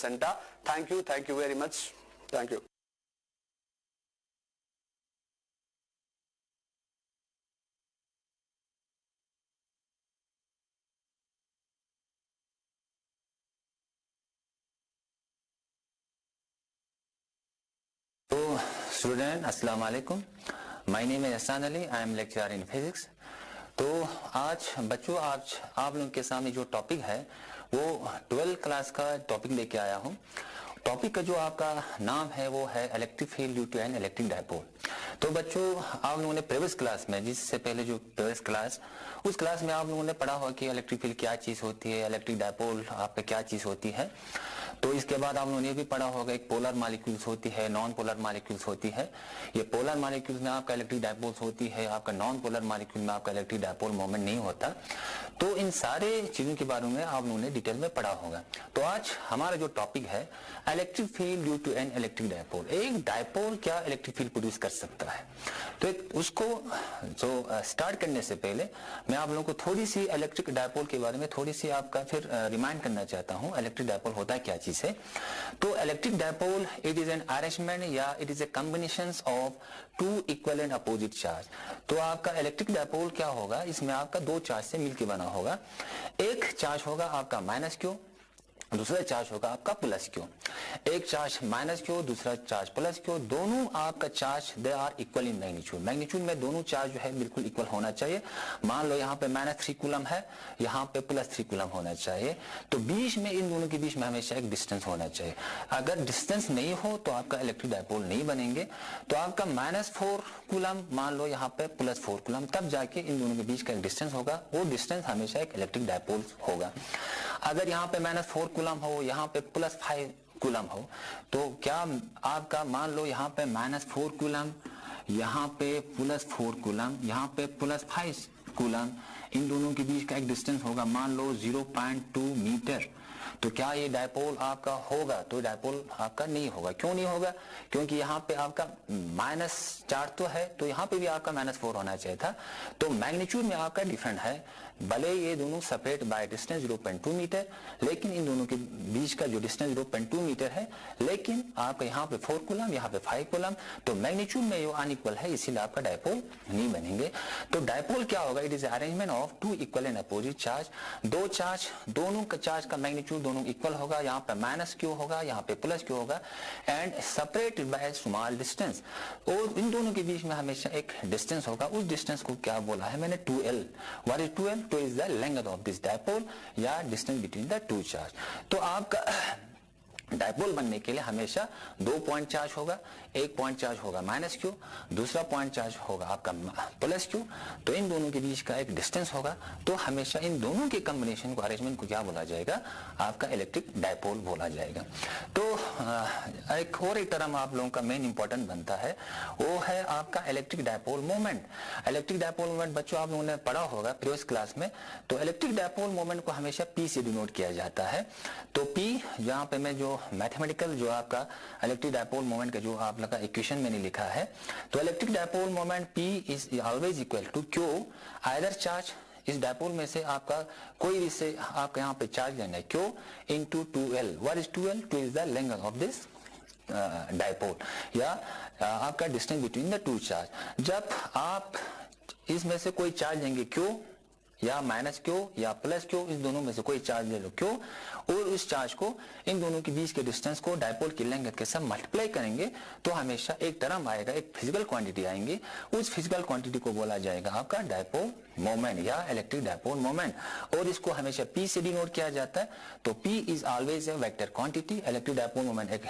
placenta. Thank you very much. Thank you. So, student, Assalamu alaikum. My name is Ahsan Ali. I am lecturer in physics. तो आज बच्चों आप लोगों के सामने जो टॉपिक है वो 12th क्लास का टॉपिक लेके आया हूँ। टॉपिक का जो आपका नाम है वो है electric field due to an electric dipole. तो बच्चों आप लोगों ने प्रीवियस क्लास में, जिससे पहले जो प्रीवियस क्लास, उस क्लास में आप लोगों ने पढ़ा होगा कि इलेक्ट्रिक फील्ड क्या चीज होती है, इलेक्ट्रिक डायपोल आपका क्या चीज होती है। तो इसके बाद आप लोगों ने भी पढ़ा होगा एक पोलर मॉलिक्यूल्स होती है, नॉन पोलर मॉलिक्यूल्स होती है। ये पोलर मॉलिक्यूल्स में आपका इलेक्ट्रिक डायपोल्स होती है, आपका नॉन पोलर मॉलिक्यूल में आपका इलेक्ट्रिक डायपोल मोमेंट नहीं होता। तो इन सारे चीजों के बारे में आप लोगों ने डिटेल में पढ़ा होगा। तो आज हमारा जो टॉपिक है electric field due to an electric dipole. एक डायपोल क्या इलेक्ट्रिक फील्ड प्रोड्यूस कर सकता है। तो उसको जो स्टार्ट करने से पहले मैं आप लोगों को थोड़ी सी इलेक्ट्रिक डायपोल के बारे में थोड़ी सी आपका फिर रिमाइंड करना चाहता हूँ। इलेक्ट्रिक डायपोल होता है क्या चीज है। तो electric dipole it is an arrangement या it is a combination of two equal and opposite charge. तो आपका इलेक्ट्रिक डायपोल क्या होगा, इसमें आपका दो चार्ज से मिलकर बना होगा। एक चार्ज होगा आपका माइनस क्यू, दूसरा चार्ज होगा आपका प्लस क्यू। एक चार्ज माइनस क्यू, दूसरा चार्ज प्लस क्यू, दोनों आपका charge they are equal in magnitude. Magnitude में दोनों चार्ज जो है बिल्कुल इक्वल होना चाहिए। मान लो यहाँ पे -3 कूलम है, यहाँ पे +3 कूलम होना चाहिए। तो बीच में इन दोनों के बीच में हमेशा एक डिस्टेंस होना चाहिए। अगर डिस्टेंस नहीं हो तो आपका इलेक्ट्रिक डायपोल नहीं बनेंगे। तो आपका -4 कूलम, मान लो यहाँ पे +4 कूलम, तब जाके इन दोनों के बीच का एक डिस्टेंस होगा। वो डिस्टेंस हमेशा एक इलेक्ट्रिक डायपोल होगा। अगर यहाँ पे -4 कूलम हो, यहाँ पे +5 कूलम हो, तो क्या आपका मान लो यहाँ पे -4 कूलम, यहाँ पे +4 कूलम, यहाँ पे +5 कूलम, इन दोनों के बीच का एक डिस्टेंस होगा मान लो 0.2 मीटर। तो क्या ये डायपोल आपका होगा? तो डायपोल आपका नहीं होगा। क्यों नहीं होगा? क्योंकि यहाँ पे आपका -4 तो है, तो यहाँ पे भी आपका -4 होना चाहिए था। तो मैग्नीट्यूड में आपका डिफरेंट है। भले ये दोनों सेपरेट बाय डिस्टेंस 0.2 मीटर, लेकिन इन दोनों के बीच का जो डिस्टेंस 0.2 मीटर है, लेकिन आपका यहाँ पे 4 कूलम, यहाँ पे 5 कूलम, तो मैग्नीट्यूड में ये अनइक्वल है, इसीलिए आपका डायपोल नहीं बनेंगे। तो डायपोल क्या होगा? It is arrangement of two equal and opposite charge. दो चार्ज, दोनों का चार्ज का मैग्नीट्यूड दोनों इक्वल होगा। यहाँ पे -q होगा, यहाँ पे +q होगा, and separated by small distance. और इन दोनों के बीच में हमेशा एक डिस्टेंस होगा। उस डिस्टेंस को क्या बोला है मैंने? 2l। What is 2l? 2 is the length of this dipole या distance between the two charge। तो आपका डायपोल बनने के लिए हमेशा 2 पॉइंट चार्ज होगा। एक पॉइंट चार्ज होगा -q, दूसरा पॉइंट चार्ज होगा आपका +q। तो इन दोनों के बीच का एक डिस्टेंस होगा। तो हमेशा इन दोनों के कॉम्बिनेशन को, अरेंजमेंट को क्या बोला जाएगा? आपका इलेक्ट्रिक डायपोल बोला जाएगा। तो एक और एक टर्म आप लोगों का मेन इंपॉर्टेंट बनता है, वो है आपका electric dipole moment. Electric dipole moment बच्चों आप लोगों ने पढ़ा होगा प्रीवियस क्लास में। तो इलेक्ट्रिक डायपोल मोमेंट को हमेशा P से डिनोट किया जाता है। तो P यहाँ पे मैं जो मैथमेटिकल जो आपका इलेक्ट्रिक डायपोल मोमेंट का जो आप लगा इक्वेशन मैंने लिखा है, तो electric dipole moment P is always equal to Q either charge. इस डायपोल में से आपका कोई भी से आपका यहाँ पे चार्ज लेना है, Q into 2l। What is 2l? 2 is the length of this dipole या आपका distance between the to charge. जब आप इसमें से कोई चार्ज लेंगे Q या -q या +q, इस दोनों में से कोई चार्ज ले लो Q, और उस चार्ज को इन दोनों के बीच के डिस्टेंस को डायपोल की लेंथ के साथ मल्टीप्लाई करेंगे, तो हमेशा एक टर्म आएगा, एक फिजिकल क्वांटिटी आएंगी। उस फिजिकल क्वांटिटी को बोला जाएगा आपका डायपोल मोमेंट या इलेक्ट्रिक डायपोल मोमेंट, और इसको हमेशा P से डिनोट किया जाता है। तो P is always a vector quantity. Electric dipole moment एक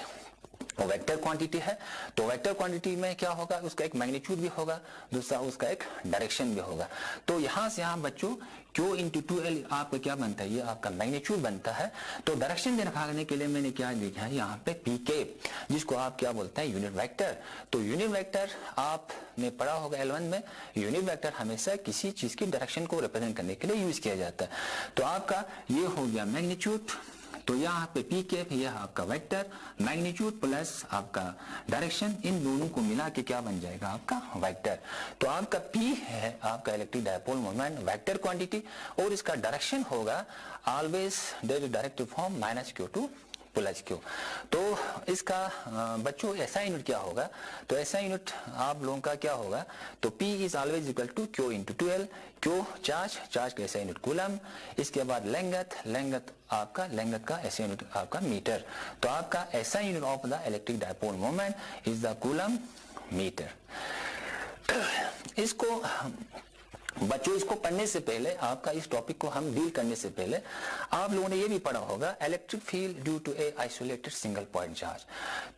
वेक्टर क्वांटिटी है। तो वेक्टर क्वांटिटी में क्या होगा? उसका एक मैग्नीट्यूड भी होगा, दूसरा उसका एक डायरेक्शन भी होगा। तो यहां से यहां बच्चों Q into 2l आपका क्या बनता है? ये आपका मैग्नीट्यूड बनता है। तो डायरेक्शन दिखाने के लिए मैंने क्या लिखा है यहाँ पे? pk, जिसको आप क्या बोलते हैं? Unit vector. तो यूनिट वेक्टर आपने पढ़ा होगा L1 में। यूनिट वेक्टर हमेशा किसी चीज की डायरेक्शन को रिप्रेजेंट करने के लिए यूज किया जाता है। तो आपका ये हो गया मैग्नीट्यूड। तो यहाँ पे पी कैप, यह आपका वेक्टर, मैग्नीट्यूड प्लस आपका डायरेक्शन, इन दोनों को मिला के क्या बन जाएगा? आपका वेक्टर। तो आपका पी है आपका electric dipole moment vector quantity, और इसका डायरेक्शन होगा always directed from -q to पुल एच क्यू। तो इसका बच्चों ऐसा यूनिट क्या होगा, तो ऐसा यूनिट आप लोगों का क्या होगा, तो P is always equal to Q into 12, Q charge, charge का ऐसा यूनिट कूलम, इसके बाद लेंगथ, लेंगथ का ऐसा यूनिट आपका मीटर। तो आपका ऐसा unit of the electric dipole moment is the coulomb metre. इसको बच्चों इसको पढ़ने से पहले, आपका इस टॉपिक को हम डील करने से पहले आप लोगों ने ये भी पढ़ा होगा electric field due to a isolated single point charge.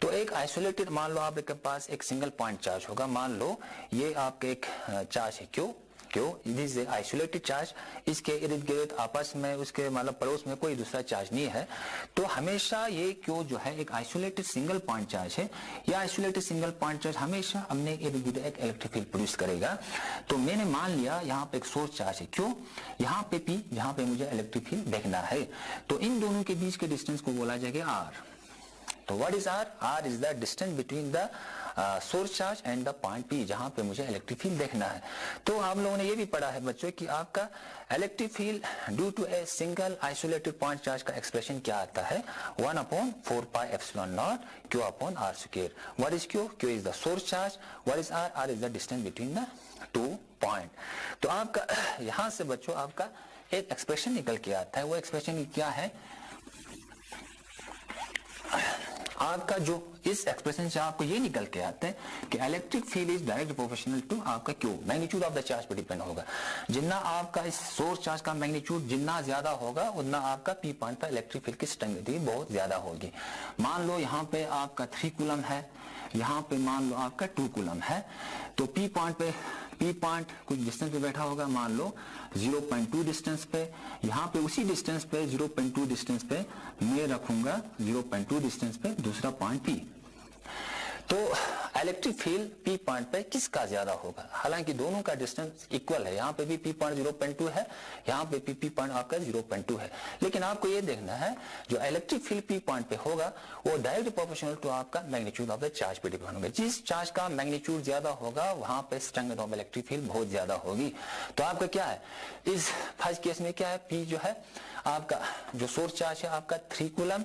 तो एक आइसोलेटेड, मान लो आपके पास एक सिंगल पॉइंट चार्ज होगा, मान लो ये आपका एक चार्ज है Q, this is isolated charge, इसके इर्द गिर्द आपस में उसके मतलब पड़ोस में कोई दूसरा चार्ज नहीं है। तो हमेशा ये क्यू जो है एक आइसोलेटेड सिंगल पॉइंट चार्ज है, या आइसोलेटेड सिंगल पॉइंट चार्ज हमेशा अपने इर्द गिर्द एक इलेक्ट्रिक फील्ड प्रोड्यूस करेगा। तो मैंने मान लिया यहाँ पे एक सोर्स चार्ज है क्यू, यहाँ पे पी, जहाँ पे मुझे इलेक्ट्रिक फील्ड देखना है। तो इन दोनों के बीच के डिस्टेंस को बोला जाएगा आर। तो what is R? R is the distance between the source charge and the point P, जहां पे मुझे इलेक्ट्रिक फील्ड देखना है। तो आप लोगों ने ये भी पढ़ा है बच्चों कि आपका electric field due to a single isolated point charge का एक्सप्रेशन क्या आता है, 1/4πε0 Q/r²। What is Q? Q is the source charge, what is R? R is the distance between the two point. तो आपका यहां से बच्चों आपका एक एक्सप्रेशन निकल के आता है, वो एक्सप्रेशन क्या है आपका, जो इस एक्सप्रेशन से आपको ये निकल के आता है कि electric field is direct proportional to आपका Q, magnitude of the charge पे डिपेंड होगा। जितना आपका इस सोर्स चार्ज का मैग्नीट्यूड जितना ज्यादा होगा, उतना आपका पी पॉइंट पर इलेक्ट्रिक फील्ड की स्ट्रेंथ बहुत ज्यादा होगी। मान लो यहाँ पे आपका 3 कूलम है, यहाँ पे मान लो आपका 2 कूलम है, तो पी पॉइंट कुछ डिस्टेंस पे बैठा होगा, मान लो 0.2 डिस्टेंस पे, यहाँ पे उसी डिस्टेंस पे 0.2 डिस्टेंस पे मैं रखूंगा 0.2 डिस्टेंस पे दूसरा पॉइंट पी। तो इलेक्ट्रिक फील्ड पी पॉइंट पे किसका ज्यादा होगा, हालांकि दोनों का डिस्टेंस इक्वल है, यहाँ पे भी पी पॉइंट 0.2 है, यहाँ पे पी पॉइंट आपका 0.2 है, लेकिन आपको ये देखना है जो इलेक्ट्रिक फील्ड पी पॉइंट पे होगा वो डायरेक्ट प्रोपोर्शनल टू आपका मैग्नीट्यूड ऑफ द चार्ज पे डिपेंड होगा। जिस चार्ज का मैग्नीट्यूड ज्यादा होगा वहां पे स्ट्रेंथ ऑफ इलेक्ट्रिक फील्ड बहुत ज्यादा होगी। तो आपका क्या है इस फर्स्ट केस में, क्या है पी जो है आपका जो सोर्स चार्ज है आपका 3 कूलम,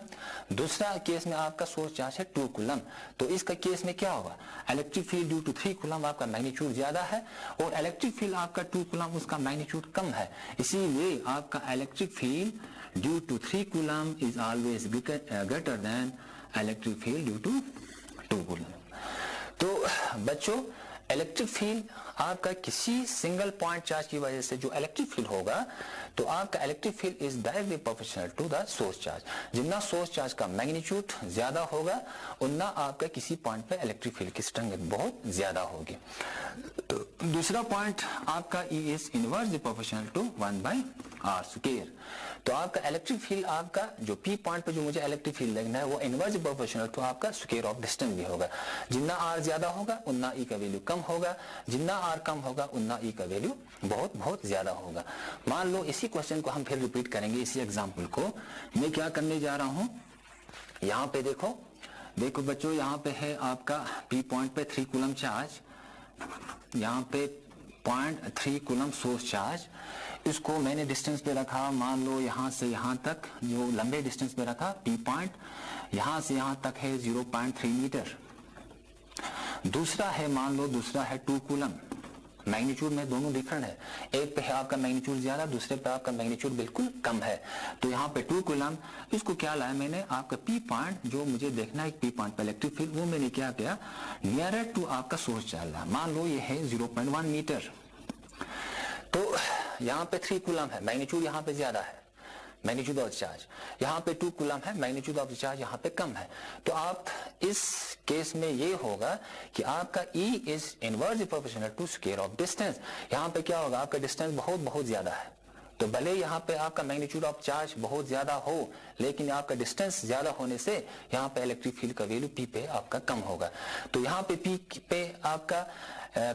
दूसरा केस में आपका सोर्स चार्ज है 2 कूलम। तो इसका केस में क्या होगा, electric field due to 3 coulomb आपका मैग्नीट्यूड ज्यादा है और इलेक्ट्रिक फील्ड आपका 2 कूलम उसका मैग्नीट्यूड कम है, इसीलिए आपका electric field due to 3 coulomb is always greater than electric field due to 2 coulomb. तो बच्चों इलेक्ट्रिक फील्ड आपका किसी सिंगल पॉइंट चार्ज की वजह से जो इलेक्ट्रिक फील्ड होगा, तो आपका electric field is directly proportional to the source charge. जितना सोर्स चार्ज का मैग्नीट्यूड ज्यादा होगा उतना आपका किसी पॉइंट पे इलेक्ट्रिक फील्ड की स्ट्रेंथ बहुत ज्यादा होगी। तो दूसरा पॉइंट आपका E is inversely proportional to 1/r²। तो आपका इलेक्ट्रिक फील्ड आपका जो पी पॉइंट पे जो मुझे इलेक्ट्रिक फील्ड लगना है वो इनवर्सली प्रोपोर्शनल टू आपका स्क्वायर ऑफ डिस्टेंस भी होगा। जितना आर ज्यादा होगा उतना ई का वैल्यू कम होगा, जितना आर कम होगा उतना ई का वैल्यू बहुत बहुत ज्यादा होगा। मान लो इसी क्वेश्चन को हम फिर रिपीट करेंगे, इसी एग्जाम्पल को मैं क्या करने जा रहा हूं, यहाँ पे देखो बच्चों, यहाँ पे है आपका पी पॉइंट पे 3 कूलम चार्ज, यहाँ पे 0.3 कूलम सोर्स चार्ज, इसको मैंने डिस्टेंस पे रखा, मान लो यहाँ से यहाँ तक जो लंबे डिस्टेंस पे रखा पी पॉइंट, यहाँ से यहाँ तक है 0.3 मीटर। दूसरा है मान लो दूसरा है 2 कूलम, मैग्नीट्यूड में दोनों डिफरेंट है, एक पे है आपका मैग्नीट्यूड ज्यादा, दूसरे पे आपका मैग्नीट्यूड बिल्कुल कम है। तो यहाँ पे 2 कूलम, इसको क्या लाया मैंने, आपका पी पॉइंट जो मुझे देखना है पी पॉइंट पे इलेक्ट्रिक फील्ड, वो मैंने क्या किया नियरर टू आपका सोर्स चार्ज ला, मान लो ये है 0.1 मीटर। तो यहाँ पे 3 कूलम है, मैग्नीट्यूड यहाँ पे ज्यादा है, मैग्नीट्यूड ऑफ चार्ज, यहाँ पे 2 कूलम है, मैग्नीट्यूड ऑफ चार्ज यहाँ पे कम है। तो आप इस केस में ये होगा कि आपका E is inversely proportional to square of distance. यहाँ पे क्या होगा, आपका डिस्टेंस बहुत बहुत ज्यादा है, तो भले यहाँ पे आपका मैग्नीट्यूड ऑफ चार्ज बहुत ज्यादा हो, लेकिन आपका डिस्टेंस ज्यादा होने से यहाँ पे इलेक्ट्रिक फील्ड का वैल्यू P पे आपका कम होगा। तो यहाँ पे P पे आपका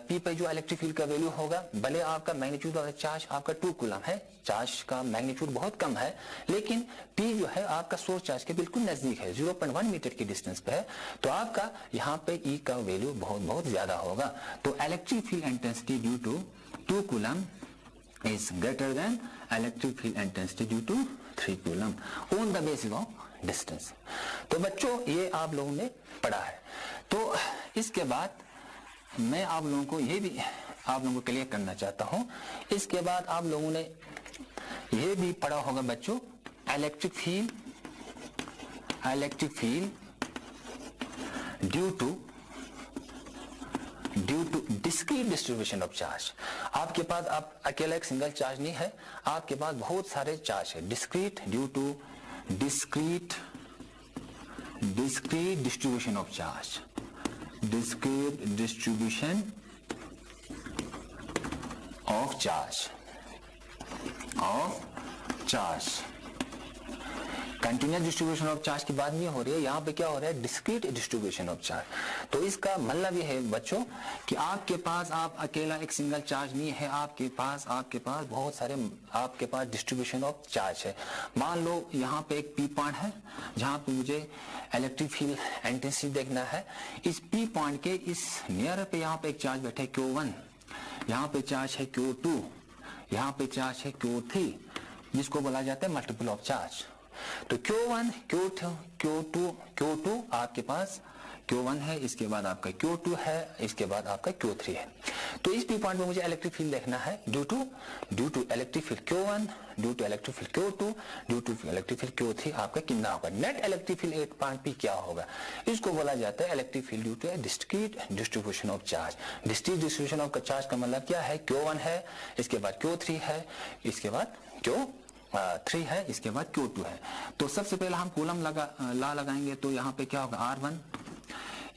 P पे जो इलेक्ट्रिक फील्ड का वैल्यू होगा, भले आपका मैग्नीट्यूड ऑफ चार्ज आपका 2 कूलम है, चार्ज का मैग्नीट्यूड बहुत कम है, लेकिन P जो है आपका सोर्स चार्ज के बिल्कुल नजदीक है, 0.1 मीटर की डिस्टेंस पे है, तो आपका यहाँ पे E का वैल्यू बहुत बहुत ज्यादा होगा। तो electric field intensity due to 2 coulomb is greater than electric field intensity due to 3 coulomb on the basis of distance. तो बच्चों ये आप लोगों ने पढ़ा है। तो इसके बाद मैं आप लोगों को ये भी आप लोगों को क्लियर करना चाहता हूं। इसके बाद आप लोगों ने ये भी पढ़ा होगा बच्चों electric field due to discrete distribution of charge. आपके पास अब अकेला एक सिंगल चार्ज नहीं है, आपके पास बहुत सारे चार्ज है। Discrete due to discrete distribution of charge, discrete distribution of charge. Continuous distribution of charge की बात नहीं हो रही है, यहाँ पे क्या हो रहा है डिस्क्रीट डिस्ट्रीब्यूशन ऑफ चार्ज। तो इसका मतलब ये है बच्चों कि आपके पास आप अकेला एक सिंगल चार्ज नहीं है, आपके पास बहुत सारे आपके पास डिस्ट्रीब्यूशन ऑफ चार्ज है। मान लो यहाँ पे एक पी पॉइंट है जहाँ पे मुझे इलेक्ट्रिक फील्ड इंटेंसिटी देखना है। इस पी पॉइंट के इस नियर पे यहाँ पे एक चार्ज बैठे है Q1, यहाँ पे चार्ज है Q2, यहाँ पे चार्ज है Q3, जिसको बोला जाता है मल्टीपल ऑफ चार्ज। तो Q1, Q2 आपके पास Q1 है, इसके बाद आपका Q2 है, इसके बाद आपका Q3 है। तो इस पी पॉइंट पे मुझे इलेक्ट्रिक फील्ड देखना है due to electric field Q1, due to electric field Q2, due to electric field Q3 आपका कितना होगा। Net electric field at point पे क्या होगा, इसको बोला जाता है electric field due to discrete distribution of charge. Discrete distribution of charge का मतलब क्या है, Q1 है, इसके बाद Q3 है, इसके बाद Q3 है, इसके बाद Q2 है। तो सबसे पहले हम कूलम लगाएंगे। तो यहाँ पे क्या होगा R1,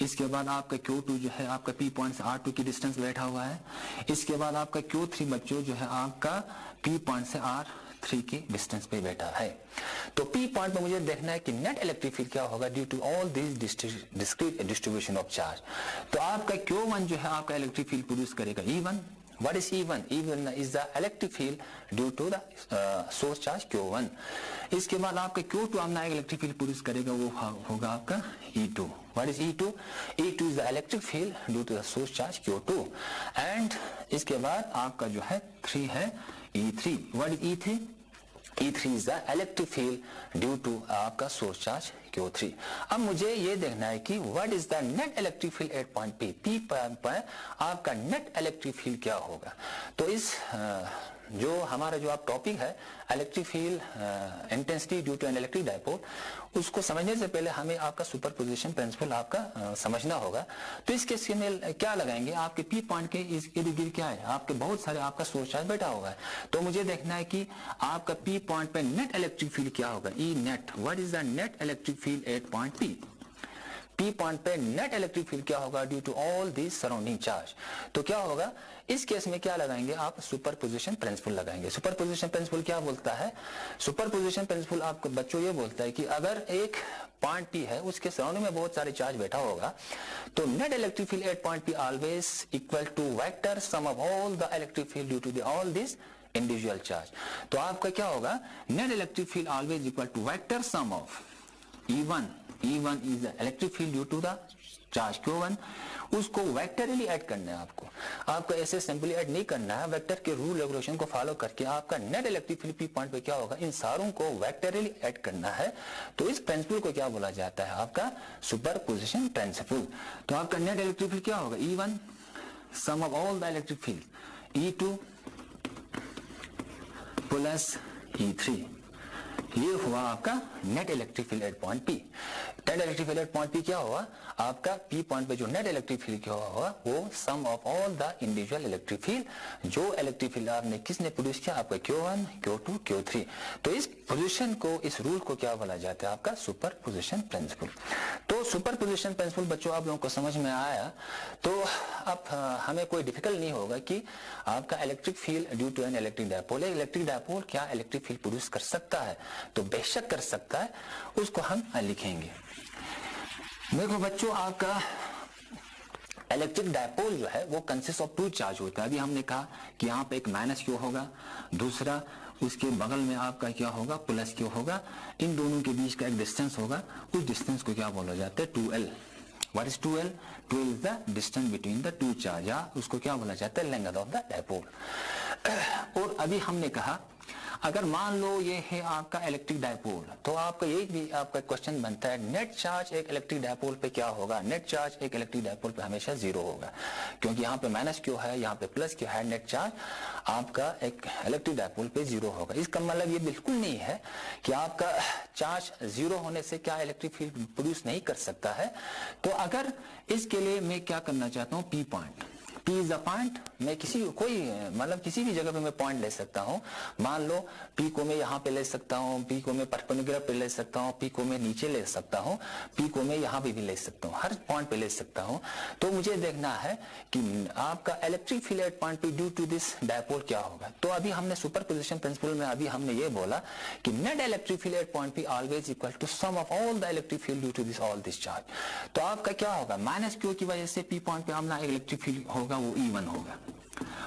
इसके बाद आपका Q2 जो है आपका P पॉइंट से R2 की डिस्टेंस बैठा हुआ है। इसके बाद आपका Q3 बच्चों जो है आपका P पॉइंट से R3 की डिस्टेंस पे बैठा है। तो P पॉइंट पे मुझे देखना है कि नेट इलेक्ट्रिक फील्ड क्या होगा due to all this discrete distribution of charge. तो आपका Q1 जो है आपका इलेक्ट्रिक फील्ड प्रोड्यूस करेगा E1। What is E1? E1 is the electric field due to the source charge Q1. इसके बाद आपका Q2 अपना इलेक्ट्रिक फील्ड प्रोड्यूस करेगा, वो होगा आपका E2. What is E2? E2 is the electric field due to the source charge Q2. And इसके बाद आपका जो है 3 है E3. What is E3? E3 is the electric field due to आपका source charge Q3. अब मुझे ये देखना है कि what is the net electric field at point P? P पर आपका net electric field क्या होगा। तो इस जो हमारा जो आप टॉपिक है electric field intensity due to an electric dipole, उसको समझने से पहले हमें आपका सुपरपोजिशन प्रिंसिपल आपका समझना होगा। तो इस केस में क्या लगाएंगे, आपके पी पॉइंट के इर्द गिर्द क्या है, आपके बहुत सारे आपका सोर्स चार्ज बैठा होगा है। तो मुझे देखना है कि आपका पी पॉइंट पे नेट इलेक्ट्रिक फील्ड क्या होगा, E net. What is the net electric field at point P. P point पे नेट इलेक्ट्रिक फील्ड क्या होगा due to all this surrounding charge. तो क्या होगा इस केस में, क्या लगाएंगे आप, सुपरपोजिशन प्रिंसिपल लगाएंगे। सुपरपोजिशन प्रिंसिपल क्या बोलता है, सुपरपोजिशन प्रिंसिपल आपको बच्चों ये बोलता है कि अगर एक पॉइंट पी है उसके सराउंडिंग में बहुत सारे चार्ज बैठा होगा, तो net electric field at point P always equal to vector sum of all the electric field due to all this individual charge. तो आपका क्या होगा, net electric field always equal to vector sum of E1 is the electric field due to the charge Q1। उसको vectorially add करना है आपको ऐसे simply add नहीं करना है, वेक्टर के रूल रेगुलेशन को फॉलो करके आपका net electric field P point पे क्या होगा, इन सारों को वेक्टरली ऐड करना है। तो इस प्रिंसिपल को क्या बोला जाता है, आपका सुपरपोजिशन प्रिंसिपल। तो आपका नेट इलेक्ट्रिक फील्ड क्या होगा, E1 sum of all the electric field E2 plus E3, ये हुआ आपका net electric field at point P. Net electric field at point P क्या हुआ, आपका पी पॉइंट पे जो नेट इलेक्ट्रिक फील्ड क्या हुआ वो sum of all the individual electric field, जो इलेक्ट्रिक फील्ड आपने किसने प्रोड्यूस किया, आपका Q1 Q2 Q3। तो इस पोजीशन को, इस रूल को क्या बोला जाता है, आपका सुपरपोजिशन प्रिंसिपल। तो सुपरपोजिशन प्रिंसिपल बच्चों आप लोगों को समझ में आया, तो अब हमें कोई डिफिकल्ट नहीं होगा कि आपका electric field due to an electric dipole, electric dipole क्या इलेक्ट्रिक फील्ड प्रोड्यूस कर सकता है, तो बेशक कर सकता है, उसको हम लिखेंगे। देखो बच्चों, आपका इलेक्ट्रिक डायपोल जो है वो कंसिस्ट ऑफ 2 चार्ज होता है। अभी हमने कहा कि यहाँ पे एक माइनस क्यू होगा, दूसरा उसके बगल में आपका क्या होगा, प्लस क्यू होगा। इन दोनों के बीच का एक डिस्टेंस होगा, उस डिस्टेंस को क्या बोला जाता है, 2L। What is 2L? 2L is the distance between the two charge, या उसको क्या बोला जाता है, लेंथ ऑफ द डायपोल। और अभी हमने कहा अगर मान लो ये है आपका इलेक्ट्रिक डायपोल, तो आपका ये भी आपका क्वेश्चन बनता है नेट चार्ज एक इलेक्ट्रिक डायपोल पे क्या होगा। नेट चार्ज एक इलेक्ट्रिक डायपोल पे हमेशा जीरो होगा, क्योंकि यहाँ पे माइनस क्यू है, यहाँ पे प्लस क्यू है। नेट चार्ज आपका एक इलेक्ट्रिक डायपोल पे जीरो होगा। इसका मतलब ये बिल्कुल नहीं है कि आपका चार्ज जीरो होने से क्या इलेक्ट्रिक फील्ड प्रोड्यूस नहीं कर सकता है। तो अगर इसके लिए मैं क्या करना चाहता हूँ, P point, P is the point. मैं किसी भी जगह पे मैं पॉइंट ले सकता हूँ। मान लो P को मैं यहाँ पे ले सकता हूँ, P को मैं परपेंडिकुलर पे ले सकता हूँ, P को मैं नीचे ले सकता हूँ, P को मैं यहाँ पे भी ले सकता हूँ, हर पॉइंट पे ले सकता हूँ। तो मुझे देखना है कि आपका इलेक्ट्रिक फील्ड एट पॉइंट पे ड्यू टू दिस डायपोल क्या होगा। तो अभी हमने सुपरपोजिशन प्रिंसिपल में अभी हमने ये बोला कि net electric field at point पे always equal to sum of all the electric field due to this all this charge. तो आपका क्या होगा, माइनस क्यू की वजह से P पॉइंट पे अपना इलेक्ट्रिक फील्ड होगा वो E1 होगा।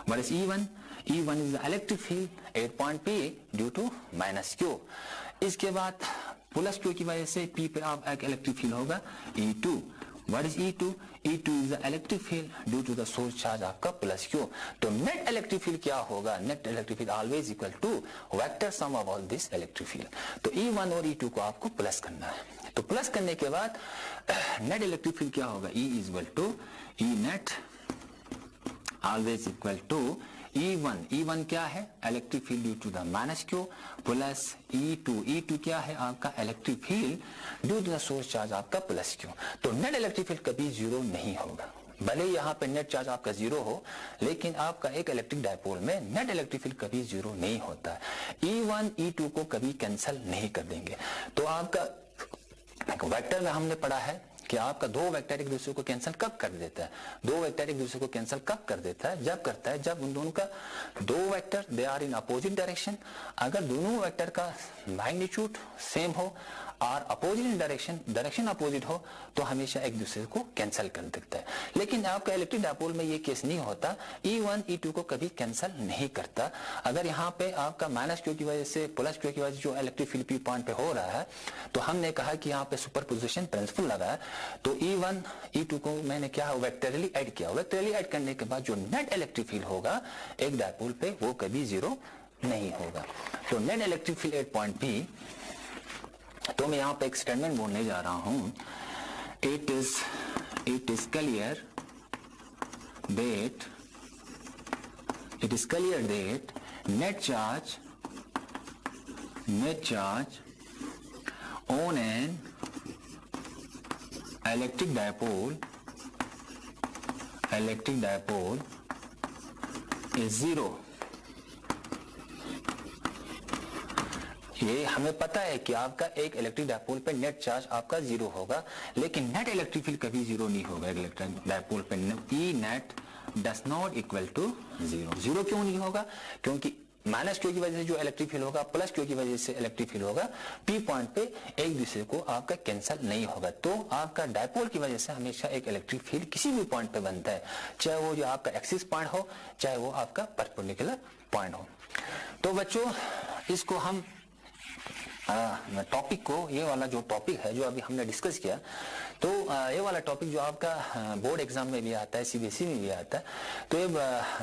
What is E1? E1 is the electric field at point P due to minus Q. इसके बाद प्लस Q की वजह से P पे आप एक इलेक्ट्रिक फील्ड होगा E2. What is E2? E2 is the electric field due to the source charge आपका प्लस Q. तो नेट इलेक्ट्रिक फील्ड क्या होगा, net electric field always equal to vector sum of all this electric field. तो E1 और E2 को आपको plus करना है। तो प्लस करने के बाद नेट इलेक्ट्रिक फील्ड क्या होगा, E is equal to E net always equal to E1। E1 क्या है, electric field due to the minus Q, plus E2। E2 क्या है आपका electric field due to the source charge आपका plus Q. तो net electric field कभी zero नहीं होगा। भले यहाँ पे नेट चार्ज आपका जीरो हो, लेकिन आपका एक इलेक्ट्रिक डायपोल में नेट इलेक्ट्रिक फील्ड कभी जीरो नहीं होता है। E1 E2 को कभी कैंसिल नहीं कर देंगे। तो आपका वेक्टर में हमने पढ़ा है कि आपका दो वेक्टर एक दूसरे को कैंसिल कब कर देता है, दो वेक्टर एक दूसरे को कैंसिल कब कर देता है, जब करता है जब उन दोनों का दो vector they are in opposite direction. अगर दोनों वेक्टर का मैग्नीट्यूड सेम हो और अपोजिट डायरेक्शन अपोजिट हो तो हमेशा एक दूसरे को कैंसिल कर देता है। लेकिन आपका इलेक्ट्रिक डायपोल में ये केस नहीं होता, E1 E2 को कभी कैंसिल नहीं करता। अगर यहाँ पे आपका माइनस क्यू की वजह से प्लस क्यू की वजह से जो इलेक्ट्रिक फील्ड P पॉइंट पे हो रहा है, तो हमने कहा कि यहाँ पे सुपरपोजिशन प्रिंसिपल लगा है। तो E1 E2 को मैंने क्या वेक्टरली ऐड किया। वेक्टरली ऐड करने के बाद जो नेट इलेक्ट्रिक फील्ड होगा एक डायपोल पे वो कभी जीरो नहीं होगा। तो net electric field at point P, तो मैं यहाँ पे एक स्टेटमेंट बोलने जा रहा हूं, it is clear that net charge on an electric dipole is zero. ये हमें पता है कि आपका एक इलेक्ट्रिक डायपोल पे नेट चार्ज आपका जीरो होगा, लेकिन नेट इलेक्ट्रिक फील्ड कभी जीरो नहीं होगा एक इलेक्ट्रिक डायपोल पे। E net does not equal to zero. Zero क्यों नहीं होगा, क्योंकि माइनस क्यू की वजह से जो इलेक्ट्रिक फील्ड होगा प्लस क्यू की वजह से इलेक्ट्रिक फील्ड होगा P पॉइंट पे एक दूसरे को आपका कैंसिल नहीं होगा। तो आपका डायपोल की वजह से हमेशा एक इलेक्ट्रिक फील्ड किसी भी पॉइंट पे बनता है, चाहे वो जो आपका एक्सिस पॉइंट हो, चाहे वो आपका परपेंडिकुलर पॉइंट हो। तो बच्चों इसको हम टॉपिक को, ये वाला जो टॉपिक है जो अभी हमने डिस्कस किया, तो ये वाला टॉपिक जो आपका बोर्ड एग्जाम में भी आता है, CBSE में भी आता है, तो ये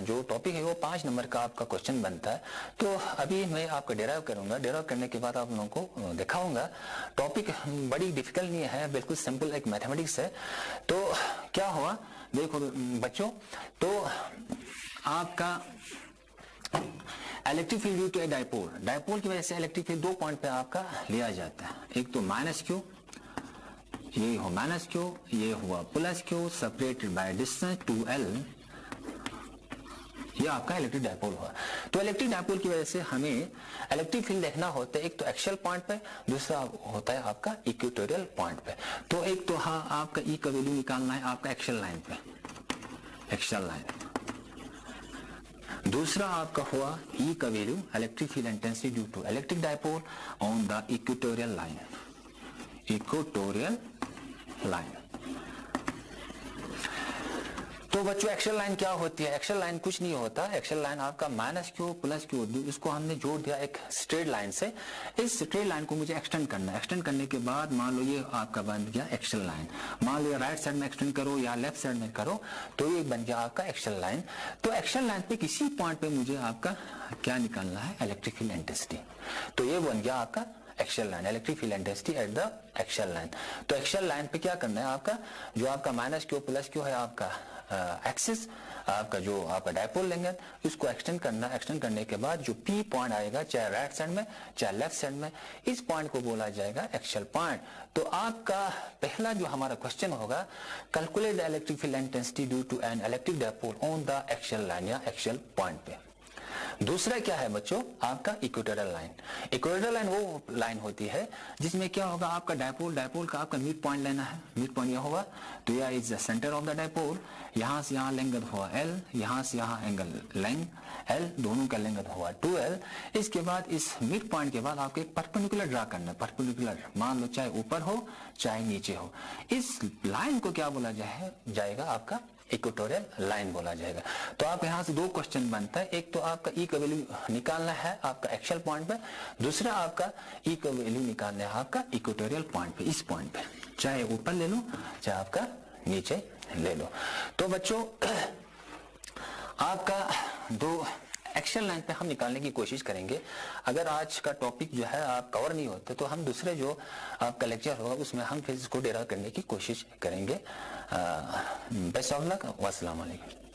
जो टॉपिक है वो 5 नंबर का आपका क्वेश्चन बनता है। तो अभी मैं आपका डेराइव करूंगा, डेराइव करने के बाद आप लोगों को दिखाऊंगा। टॉपिक बड़ी डिफिकल्ट नहीं है, बिल्कुल सिंपल एक मैथमेटिक्स है। तो क्या हुआ देखो बच्चों, तो आपका electric field due to a dipole की वजह से इलेक्ट्रिक फील्ड दो पॉइंट पे आपका लिया जाता है। एक तो माइनस क्यू, ये हो माइनस क्यू, ये हुआ plus Q, separated by distance 2L, ये आपका इलेक्ट्रिक डायपोल हुआ। तो इलेक्ट्रिक डायपोल की वजह से हमें इलेक्ट्रिक फील्ड देखना होता है, एक तो एक्सियल पॉइंट पे, दूसरा होता है आपका इक्वेटोरियल पॉइंट पे। तो एक तो हाँ आपका E का वैल्यू निकालना है आपका एक्सियल लाइन पे, एक्सियल लाइन। दूसरा आपका हुआ E का value electric field intensity due to electric dipole on the equatorial line, equatorial line. तो बच्चों एक्शन लाइन क्या होती है? एक्शन लाइन कुछ नहीं होता। एक्शन लाइन आपका माइनस क्यू प्लस क्यू, इसको हमने जोड़ दिया एक स्ट्रेट लाइन से। इस स्ट्रेट लाइन को मुझे एक्सटेंड करना है। एक्सटेंड करने के बाद मान लो ये आपका बन गया एक्शन लाइन। मान लो राइट साइड में एक्सटेंड करो या लेफ्ट साइड में करो तो ये बन गया आपका एक्शन लाइन। तो एक्शन लाइन पे किसी पॉइंट पे मुझे आपका क्या निकालना है? Electric field intensity. तो ये बन गया आपका action line, electric field intensity at the axial line. तो एक्शन लाइन पे क्या करना है आपका? जो आपका माइनस क्यू प्लस क्यू है आपका एक्सिस, आपका जो आपका डायपोल लेंगे इसको एक्सटेंड करना। एक्सटेंड करने के बाद जो पी पॉइंट आएगा चाहे राइट साइड में चाहे लेफ्ट साइड में, इस पॉइंट को बोला जाएगा एक्शन पॉइंट। तो आपका पहला जो हमारा क्वेश्चन होगा, calculate the electric field intensity due to an electric dipole on the axial line या एक्शन पॉइंट पे। दूसरा क्या है बच्चों? आपका इक्वेटोरियल लाइन। इक्वेटोरियल लाइन वो लाइन होती है जिसमें क्या होगा, आपका डायपोल का आपका मिड पॉइंट लेना है। मिड पॉइंट यह होगा तो यह is the centre of the dipole. यहां से यहां लेंथ हुआ L, यहां से यहां एंगल लेंथ L, दोनों का लेंथ हुआ 2L। इसके बाद इस मिड पॉइंट के बाद आपको एक परपेंडिकुलर ड्रा करना है। परपेंडिकुलर मान लो चाहे ऊपर हो चाहे नीचे हो, इस लाइन को क्या बोला जाएगा? आपका इक्वेटोरियल लाइन बोला जाएगा। तो आप यहां से दो क्वेश्चन बनता है। एक तो आपका ई का वैल्यू निकालना है आपका एक्शन पॉइंट पे, दूसरा आपका ई का वैल्यू निकालना है आपका इक्वेटोरियल पॉइंट पे, इस पॉइंट पे, चाहे ऊपर ले लो चाहे आपका नीचे ले लो। तो बच्चों आपका दो एक्शन लाइन पे हम निकालने की कोशिश करेंगे। अगर आज का टॉपिक जो है आप कवर नहीं होते तो हम दूसरे जो आपका लेक्चर होगा उसमें हम फिर इसको डेरा करने की कोशिश करेंगे। Best of luck. अस्सलाम वालेकुम।